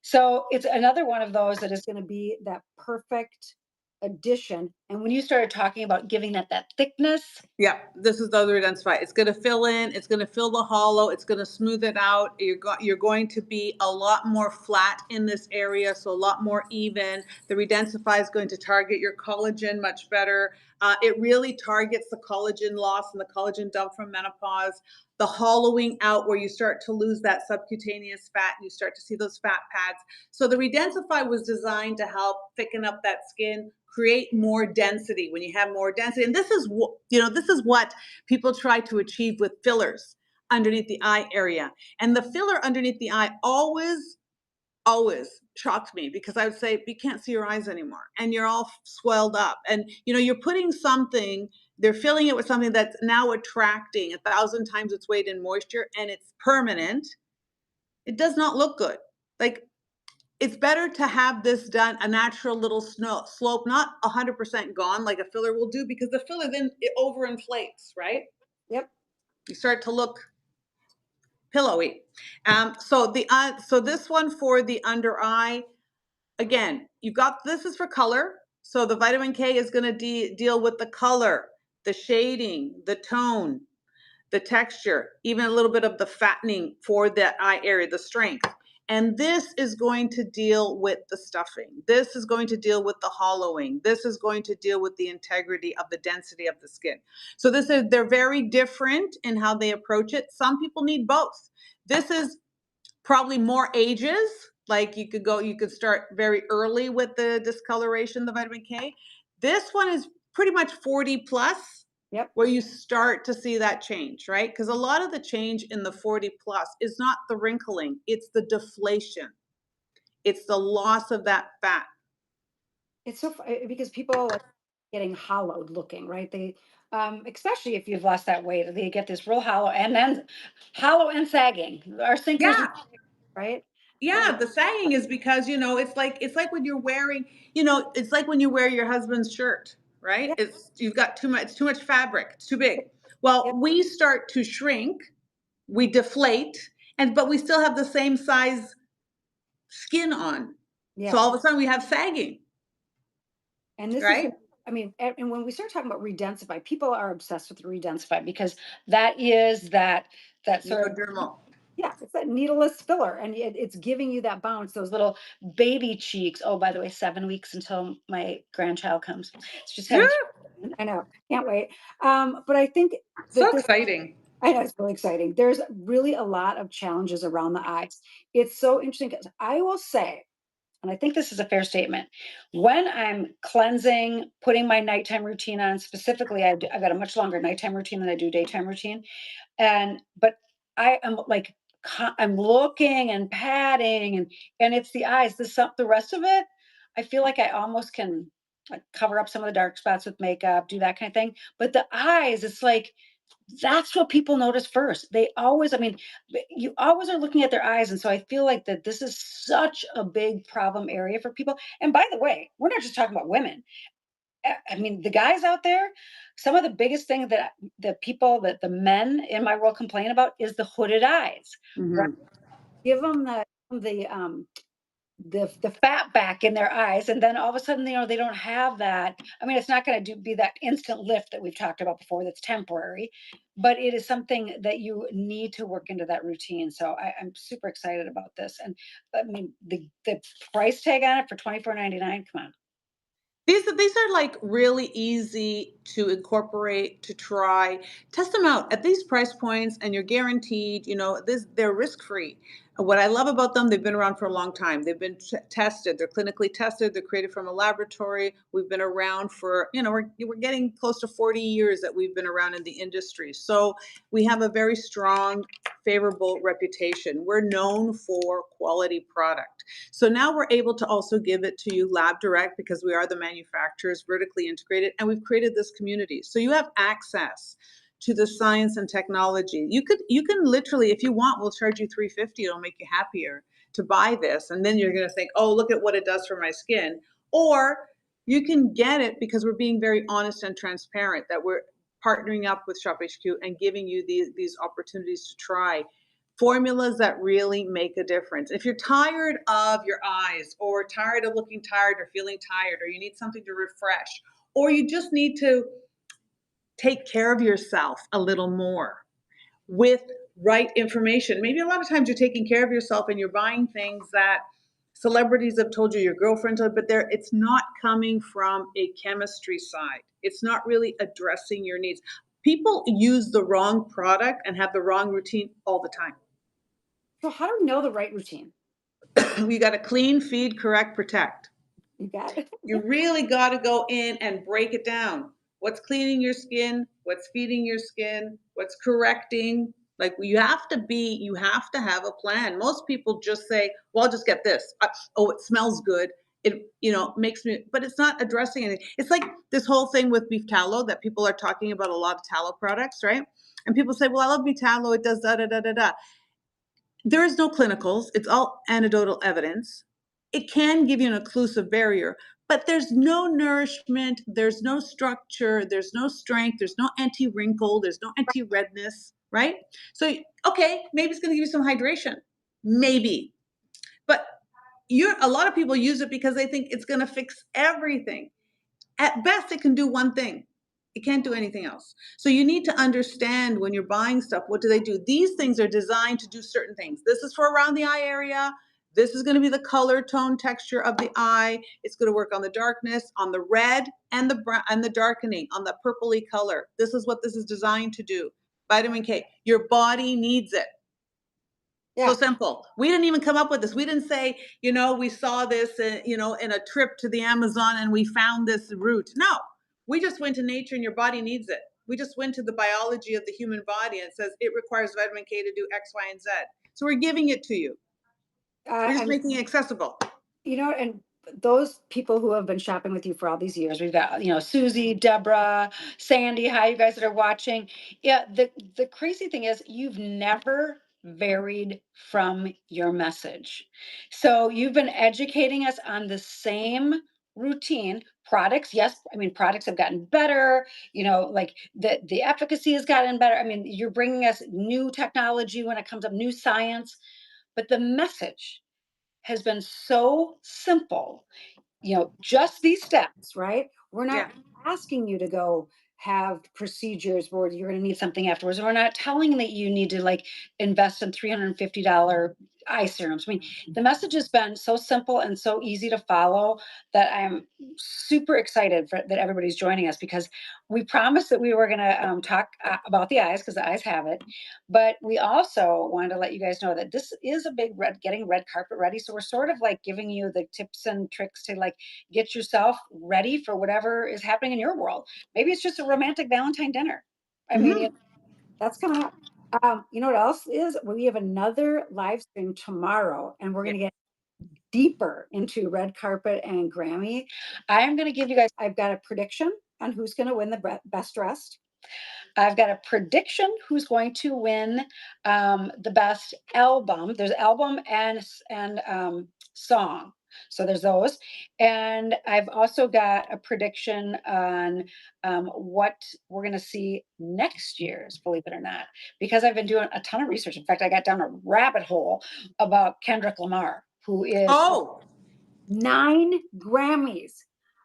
So it's another one of those that is going to be that perfect addition. And when you started talking about giving that thickness, Yeah, this is the other Redensify. It's going to fill in. It's going to fill the hollow. It's going to smooth it out. You're going to be a lot more flat in this area, so a lot more even. The Redensify is going to target your collagen much better. It really targets the collagen loss and the collagen dump from menopause. The hollowing out where you start to lose that subcutaneous fat and you start to see those fat pads. So the Redensify was designed to help thicken up that skin, create more density. When you have more density, and this is what people try to achieve with fillers underneath the eye area. And the filler underneath the eye always shocked me because I would say you can't see your eyes anymore and you're all swelled up, and you're putting something, they're filling it with something that's now attracting 1,000 times its weight in moisture, and it's permanent. It does not look good. Like, it's better to have this done a natural little slope, not 100% gone like a filler will do, because the filler then it overinflates, right? yep. You start to look pillowy. So this one for the under eye, again, you got, this is for color. So the vitamin K is going to deal with the color, the shading, the tone, the texture, even a little bit of the fattening for that eye area, the strength. And this is going to deal with the stuffing. This is going to deal with the hollowing. This is going to deal with the integrity of the density of the skin. So they're very different in how they approach it. Some people need both. This is probably more ages. Like you could start very early with the discoloration, the vitamin K. This one is pretty much 40 plus. Yep. Where you start to see that change, right? Because a lot of the change in the 40 plus is not the wrinkling, it's the deflation. It's the loss of that fat. It's so because people like getting hollowed looking, right? They especially if you've lost that weight, they get this real hollow and then hollow and sagging. Our sinkers, Yeah. right? Yeah, the sagging is because, it's like when you're wearing, it's like when you wear your husband's shirt, right? Yeah, You've got too much fabric, it's too big. Well, yeah, we start to shrink, we deflate, but we still have the same size skin on. So yeah. all of a sudden we have sagging, And this is, right? I mean, and when we start talking about Redensify, people are obsessed with Redensify because that is that sort of, Neodermal. yeah, it's that needleless filler, and it's giving you that bounce, those little baby cheeks. Oh, by the way, 7 weeks until my grandchild comes. It's just Yeah, having, I know, can't wait. But I think so that this, exciting. I know it's really exciting. There's really a lot of challenges around the eyes. It's so interesting because I will say, and I think this is a fair statement, when I'm cleansing, putting my nighttime routine on, specifically, I've got a much longer nighttime routine than I do daytime routine. But I am like, I'm looking and patting and it's the eyes. The rest of it, I feel like I almost can like cover up some of the dark spots with makeup, do that kind of thing. But the eyes, it's like that's what people notice first. They always, I mean, you always are looking at their eyes. And so I feel like that this is such a big problem area for people. And by the way, we're not just talking about women. I mean, the guys out there, some of the biggest thing that the men in my world complain about is the hooded eyes, right? Mhm. Give them the fat back in their eyes, and then all of a sudden, they don't have that. I mean, it's not going to be that instant lift that we've talked about before. That's temporary, but it is something that you need to work into that routine. So I'm super excited about this, and I mean, the price tag on it for $24.99. Come on. These are like really easy to incorporate, to try. Test them out at these price points, and you're guaranteed. They're risk free. What I love about them, they've been around for a long time. They've been tested. They're clinically tested. They're created from a laboratory. We've been around for, we're getting close to 40 years that we've been around in the industry. So we have a very strong, favorable reputation. We're known for quality product. So now we're able to also give it to you lab direct because we are the manufacturers, vertically integrated, and we've created this community. So you have access to the science and technology. You can literally, if you want, we'll charge you $350. It'll make you happier to buy this. And then you're going to think, oh, look at what it does for my skin. Or you can get it because we're being very honest and transparent, that we're partnering up with Shop HQ and giving you these opportunities to try formulas that really make a difference. If you're tired of your eyes, or tired of looking tired, or feeling tired, or you need something to refresh, or you just need to take care of yourself a little more with right information. Maybe a lot of times you're taking care of yourself and you're buying things that celebrities have told you, your girlfriend told, but it's not coming from a chemistry side. It's not really addressing your needs. People use the wrong product and have the wrong routine all the time. So how do we know the right routine? You got to clean, feed, correct, protect. You got it. You really got to go in and break it down. What's cleaning your skin? What's feeding your skin? What's correcting? Like you have to have a plan. Most people just say, well, I'll just get this. Oh, it smells good. It, makes me, but it's not addressing anything. It's like this whole thing with beef tallow that people are talking about, a lot of tallow products, right? And people say, well, I love beef tallow. It does da da da da da. There is no clinicals. It's all anecdotal evidence. It can give you an occlusive barrier, but there's no nourishment, there's no structure, there's no strength, there's no anti-wrinkle, there's no anti-redness. right? So, okay, maybe it's going to give you some hydration, maybe, but a lot of people use it because they think it's going to fix everything. At best, it can do one thing. It can't do anything else. So you need to understand when you're buying stuff, what do they do? These things are designed to do certain things. This is for around the eye area. This is going to be the color, tone, texture of the eye. It's going to work on the darkness, on the red and the darkening, on the purpley color. This is what this is designed to do. Vitamin K. Your body needs it. So Yeah. simple. We didn't even come up with this. We didn't say, we saw this, in a trip to the Amazon and we found this root. No, we just went to nature and your body needs it. We just went to the biology of the human body and it says it requires vitamin K to do X, Y, and Z. So we're giving it to you. We're just And making it accessible. and those people who have been shopping with you for all these years, we've got, Susie, Deborah, Sandy, hi, you guys that are watching. Yeah, the crazy thing is you've never varied from your message. So you've been educating us on the same routine products. Yes, I mean products have gotten better, like the efficacy has gotten better. I mean, you're bringing us new technology when it comes up, new science, but the message has been so simple, just these steps, right? We're Yeah. not asking you to go have procedures where you're going to need something afterwards. We're not telling that you need to like invest in $350 eye serums. I mean, the message has been so simple and so easy to follow that I'm super excited that everybody's joining us, because we promised that we were going to talk about the eyes because the eyes have it. But we also wanted to let you guys know that this is a big getting red carpet ready. So we're sort of like giving you the tips and tricks to like get yourself ready for whatever is happening in your world. Maybe it's just a romantic Valentine dinner. I mean, Mm-hmm. that's coming up. You know what else is? We have another live stream tomorrow, and we're Yeah. going to get deeper into red carpet and Grammy. I'm going to give you guys, I've got a prediction on who's going to win the best dressed. I've got a prediction who's going to win the best album. There's album and song. So there's those. And I've also got a prediction on what we're going to see next year's, believe it or not, because I've been doing a ton of research. In fact, I got down a rabbit hole about Kendrick Lamar, who is Oh, 9 Grammys.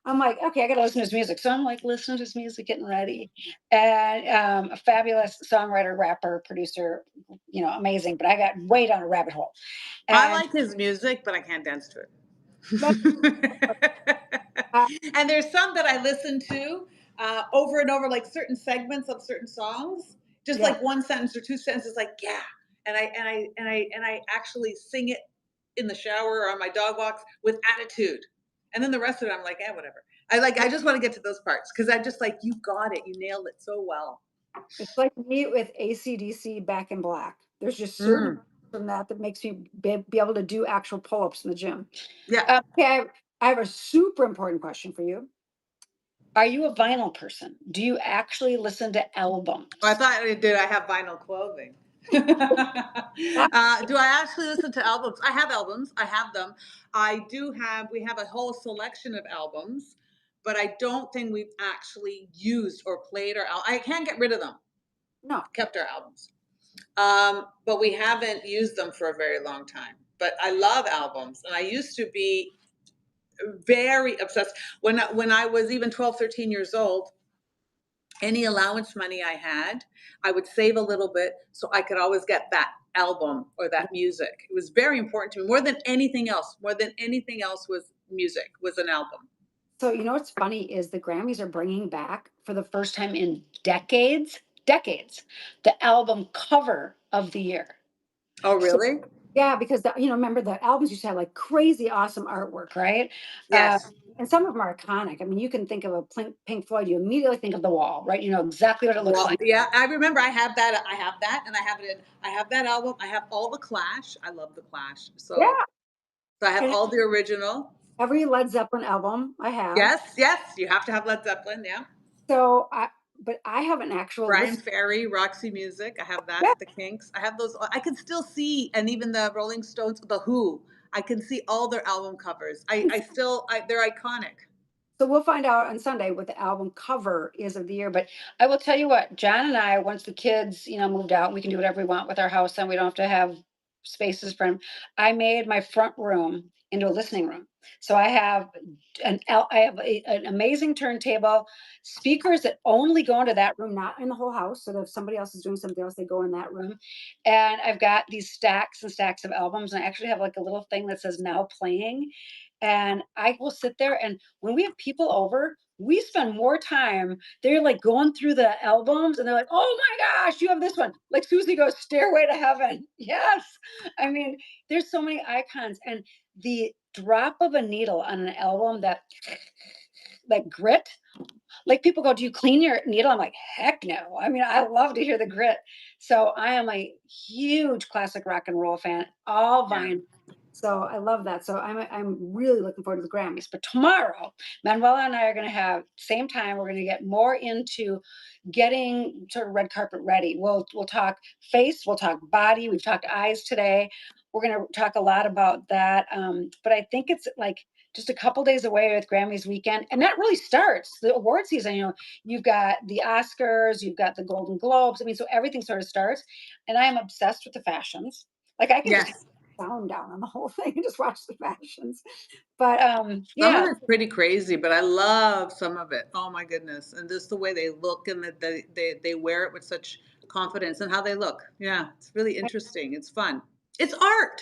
I'm like, okay, I gotta listen to his music. So I'm like listening to his music, getting ready. And a fabulous songwriter, rapper, producer, amazing. But I got way down a rabbit hole. I And like his music, but I can't dance to it. but uh, And there's some that I listen to over and over, like certain segments of certain songs, just yeah, like one sentence or two sentences, like yeah, and I actually sing it in the shower or on my dog walks with attitude, and then the rest of it I'm like, whatever. I just want to get to those parts because I just like you got it, you nailed it so well. it's like me with AC/DC Back in Black. There's just certain Mm. from that makes me be able to do actual pull-ups in the gym. Yeah. Okay, I have a super important question for you. Are you a vinyl person? Do you actually listen to I albums? thought, did I have vinyl clothing? Do I actually listen to albums? I have albums. I have them. We have a whole selection of albums, but I don't think we've actually used or played I can't get rid of them. No. Kept our albums. But we haven't used them for a very long time. But I love albums. And I used to be very obsessed. When I was even 12, 13 years old, any allowance money I had, I would save a little bit so I could always get that album or that music. It was very important to me more than anything else. More than anything else was music, was an album. So, what's funny is the Grammys are bringing back for the first time in decades, the album cover of the year. Oh, So, really? yeah, because remember the albums used to have like crazy awesome artwork, right? Uh, Yes. and some of them are iconic. I mean, you can think of a Pink Floyd, you immediately think of The Wall, right? You know exactly what it looks Well, like. yeah, I remember I have that. I have that, and I have it in. I have that album. I have all the Clash. I love the Clash. So, Yeah, so I have and all the original. every Led Zeppelin album I have. Yes, yes, you have to have Led Zeppelin. Yeah. So but I have an actual Brian list. Ferry, Roxy Music. I have that. Yeah. The Kinks. I have those. I can still see, and even the Rolling Stones, the Who. I can see all their album covers. I still. They're iconic. So we'll find out on Sunday what the album cover is of the year. But I will tell you what, John and I, once the kids, moved out, we can do whatever we want with our house and we don't have to have spaces for them. I made my front room into a listening room. So I have an amazing turntable, speakers that only go into that room, not in the whole house. So that if somebody else is doing something else, they go in that room. And I've got these stacks and stacks of albums. And I actually have like a little thing that says now playing. And I will sit there, and when we have people over, we spend more time. They're like going through the albums and they're like, oh my gosh, you have this one. Like Susie goes, Stairway to Heaven. Yes. I mean, there's so many icons. And the drop of a needle on an album, that like grit, like people go, do you clean your needle? I'm like, heck no. I mean, I love to hear the grit. So I am a huge classic rock and roll fan, all Yeah. vinyl. So I love that. So I'm really looking forward to the Grammys. But tomorrow, Manuela and I are going to have same time. We're going to get more into getting sort of red carpet ready. We'll talk face, we'll talk body. We've talked eyes today. We're going to talk a lot about that. But I think it's like just a couple days away with Grammys weekend, and that really starts the award season. You've got the Oscars, you've got the Golden Globes. I mean, so everything sort of starts, and I am obsessed with the fashions. Like I can just have Yes. the sound down on the whole thing and just watch the fashions. But Some of yeah, it's pretty crazy, but I love some of it. Oh my goodness. And just the way they look and that they wear it with such confidence and how they look. Yeah, it's really interesting. It's fun. It's art.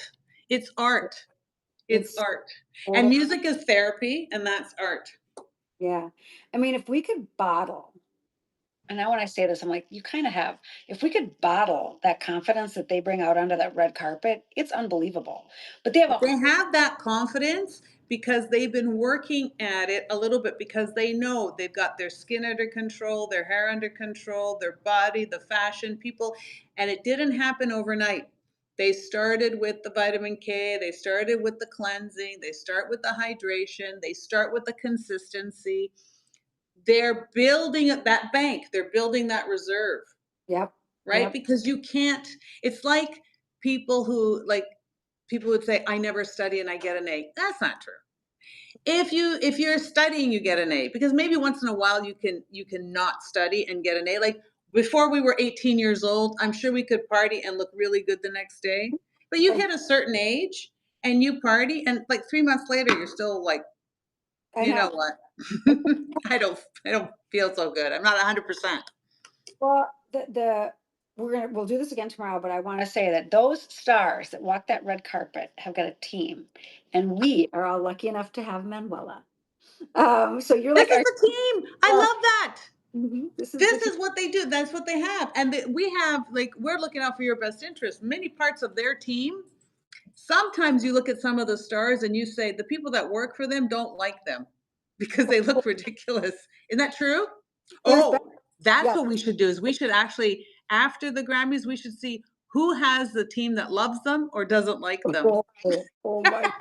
It's art. It's it's art. And total, music is therapy, and that's art. yeah. I mean, if we could bottle, and now when I say this, I'm like, you kind of have. If we could bottle that confidence that they bring out onto that red carpet, it's unbelievable. But they have But a they have that confidence because they've been working at it a little bit because they know they've got their skin under control, their hair under control, their body, the fashion people, and it didn't happen overnight. They started with the vitamin K, they started with the cleansing, they start with the hydration, they start with the consistency. They're building that bank, they're building that reserve, yep, right? yep. Because you can't, it's like people who like people would say, I never study and I get an A. That's not true. If you're studying, you get an A because maybe once in a while you can not study and get an A. Like before we were 18 years old, I'm sure we could party and look really good the next day. But you Oh, hit a certain age and you party and like 3 months later you're still like, I you know know. what? I don't feel so good. I'm not 100%. Well, we'll do this again tomorrow, but I want to say that those stars that walk that red carpet have got a team, and we are all lucky enough to have Manuela. So you're This like is our, the team. I yeah, love that. this is the This team. is what they do. That's what they have. And we have, like, we're looking out for your best interest. Many parts of their team, sometimes you look at some of the stars and you say the people that work for them don't like them because they look ridiculous. Isn't that true? There's been, Oh, that's yeah, what we should do is we should actually, after the Grammys, we should see who has the team that loves them or doesn't like them. oh my,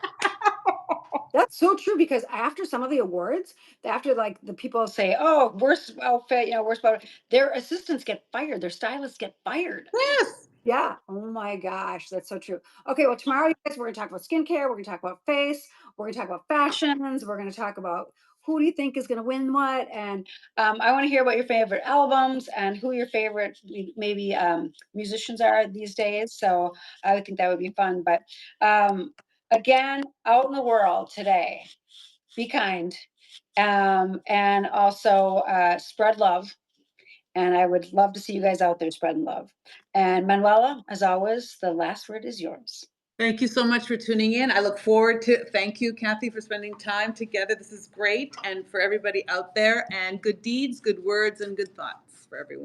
that's so true because after some of the awards, after like the people say, "Oh, worst outfit, worst," their assistants get fired, their stylists get fired. Yes. Yeah. Oh my gosh, that's so true. Okay, well, tomorrow, you guys, we're gonna talk about skincare, we're gonna talk about face, we're gonna talk about fashions, we're gonna talk about who do you think is gonna win what, and I want to hear about your favorite albums and who your favorite maybe musicians are these days. So I would think that would be fun. But again, out in the world today, be kind, and also spread love. And I would love to see you guys out there spreading love. And Manuela, as always, the last word is yours. Thank you so much for tuning in. I look forward to, thank you, Kathy, for spending time together. This is great. And for everybody out there, and good deeds, good words, and good thoughts for everyone.